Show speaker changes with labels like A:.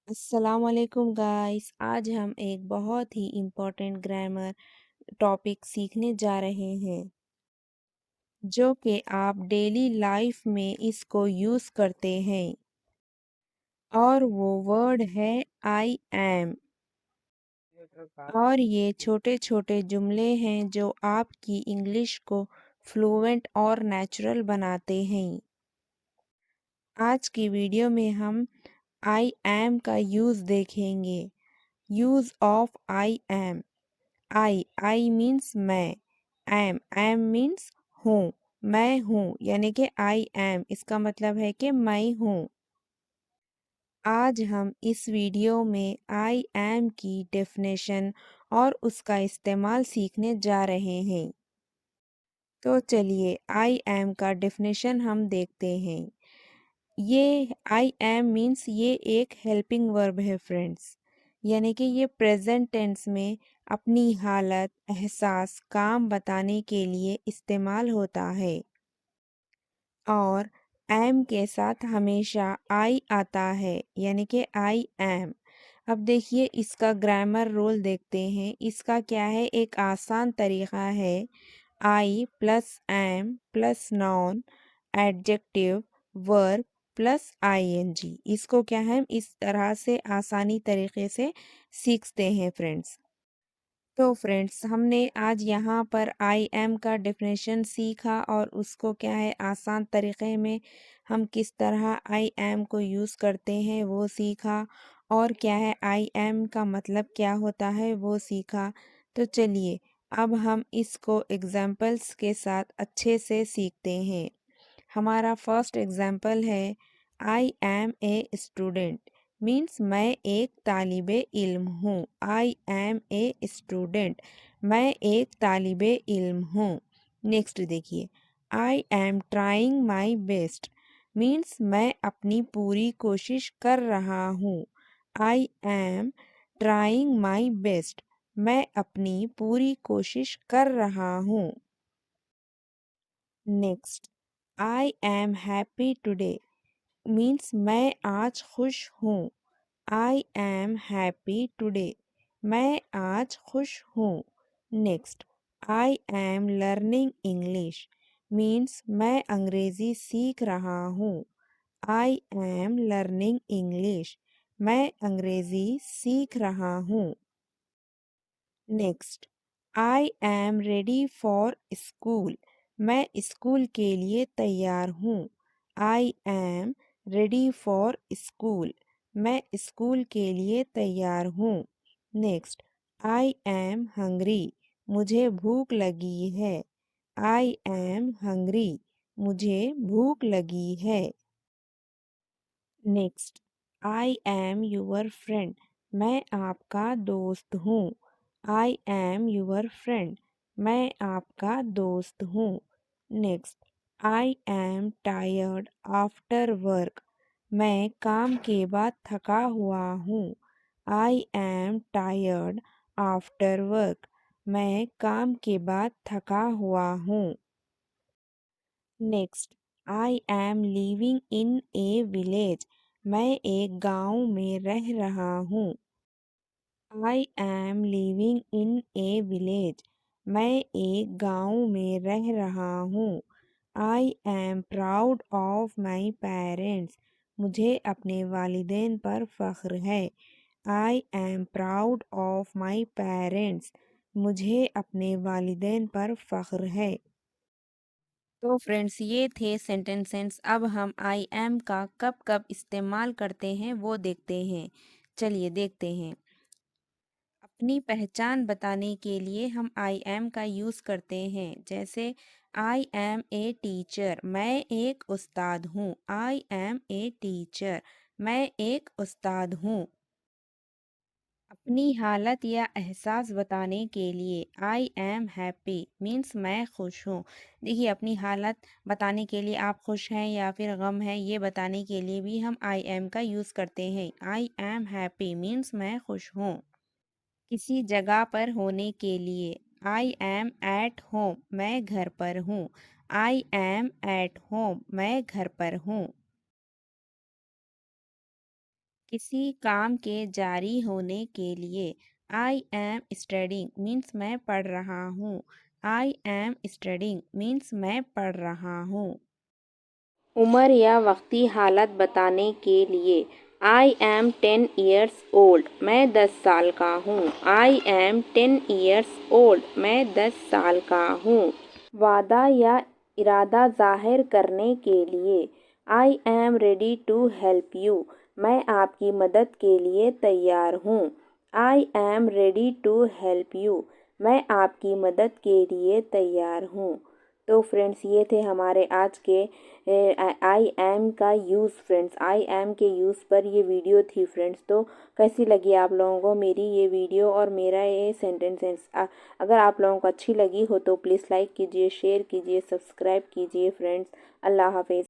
A: अस्सलाम वालेकुम गाइस। आज हम एक बहुत ही इम्पोर्टेंट ग्रामर टॉपिक सीखने जा रहे हैं जो कि आप डेली लाइफ में इसको यूज़ करते हैं। और वो वर्ड है आई एम। और ये छोटे छोटे जुमले हैं जो आपकी इंग्लिश को फ्लुएंट और नेचुरल बनाते हैं। आज की वीडियो में हम आई एम का यूज़ देखेंगे। Use of I am. I means मैं। एम मीन्स हूँ। मैं हूँ यानी कि आई एम इसका मतलब है कि मैं हूँ। आज हम इस वीडियो में आई एम की डेफिनेशन और उसका इस्तेमाल सीखने जा रहे हैं। तो चलिए आई एम का डेफिनेशन हम देखते हैं। ये आई एम मीन्स ये एक हेल्पिंग वर्ब है फ्रेंड्स। यानी कि ये प्रेजेंट टेंस में अपनी हालत, एहसास, काम बताने के लिए इस्तेमाल होता है। और एम के साथ हमेशा आई आता है यानी कि आई एम। अब देखिए इसका ग्रामर रोल देखते हैं। इसका क्या है, एक आसान तरीका है। I plus am plus noun adjective verb plus ING. इसको क्या है, इस तरह से आसानी तरीके से सीखते हैं फ्रेंड्स। तो फ्रेंड्स हमने आज यहाँ पर आई एम का डेफिनेशन सीखा और उसको क्या है आसान तरीके में हम किस तरह आई एम को यूज़ करते हैं वो सीखा। और क्या है आई एम का मतलब क्या होता है वो सीखा। तो चलिए अब हम इसको एग्जाम्पल्स के साथ अच्छे से सीखते हैं। हमारा फर्स्ट एग्जाम्पल है I am a student. Means मैं एक तालिबे इल्म हूँ। आई एम ए स्टूडेंट, मैं एक तालिबे इल्म हूँ। नेक्स्ट देखिए, I am trying my best. Means मैं अपनी पूरी कोशिश कर रहा हूँ। I am trying my best, मैं अपनी पूरी कोशिश कर रहा हूँ। Next, I am happy today. Means मैं आज खुश हूँ। आई एम हैप्पी टुडे, मैं आज खुश हूँ। Next, I am learning English. Means मैं अंग्रेज़ी सीख रहा हूँ। आई एम लर्निंग इंग्लिश, मैं अंग्रेज़ी सीख रहा हूँ। Next, I am ready for school. मैं स्कूल के लिए तैयार हूँ। I am ready for school, मैं स्कूल के लिए तैयार हूँ। Next, I am hungry. मुझे भूख लगी है। आई एम हंग्री, मुझे भूख लगी है। Next, I am your friend. मैं आपका दोस्त हूँ। आई एम यूर फ्रेंड, मैं आपका दोस्त हूँ। Next, I am tired after work. मैं काम के बाद थका हुआ हूँ। I am tired after work, मैं काम के बाद थका हुआ हूँ। Next, I M living in A village. मैं एक गांव में रह रहा हूँ। I M living in A village, मैं एक गांव में रह रहा हूँ। I am proud of my parents. मुझे अपने वालिदैन पर फ़ख्र है। I am proud of my parents, मुझे अपने वालिदैन पर फ़ख्र है। तो फ्रेंड्स ये थे सेंटेंसेस। अब हम आई एम का कब कब इस्तेमाल करते हैं वो देखते हैं। चलिए देखते हैं। अपनी पहचान बताने के लिए हम आई एम का यूज़ करते हैं। जैसे आई एम ए टीचर, मैं एक उस्ताद हूँ। आई एम ए टीचर, मैं एक उस्ताद हूँ। अपनी हालत या एहसास बताने के लिए आई एम हैप्पी मीन्स मैं खुश हूँ। देखिए अपनी हालत बताने के लिए आप खुश हैं या फिर गम है ये बताने के लिए भी हम आई एम का यूज़ करते हैं। आई एम हैप्पी मीन्स मैं खुश हूँ। किसी जगह पर होने के लिए आई एम एट होम, मैं घर पर हूँ। आई एम एट होम, मैं घर पर हूँ। किसी काम के जारी होने के लिए आई एम स्टडिंग मीन्स मैं पढ़ रहा हूँ। आई एम स्टडिंग मीन्स मैं पढ़ रहा हूँ। उम्र या वक्ती हालत बताने के लिए आई एम 10 ईयर्स ओल्ड मैं 10 साल का हूँ। आई एम 10 ईयर्स ओल्ड मैं 10 साल का हूँ। वादा या इरादा जाहिर करने के लिए I am ready to help you मैं आपकी मदद के लिए तैयार हूँ। I am ready to help you मैं आपकी मदद के लिए तैयार हूँ। तो फ्रेंड्स ये थे हमारे आज के आई एम का यूज़। फ्रेंड्स आई एम के यूज़ पर ये वीडियो थी फ्रेंड्स। तो कैसी लगी आप लोगों को मेरी ये वीडियो और मेरा ये सेंटेंसेस? अगर आप लोगों को अच्छी लगी हो तो प्लीज़ लाइक कीजिए, शेयर कीजिए, सब्सक्राइब कीजिए फ्रेंड्स। अल्लाह हाफिज़।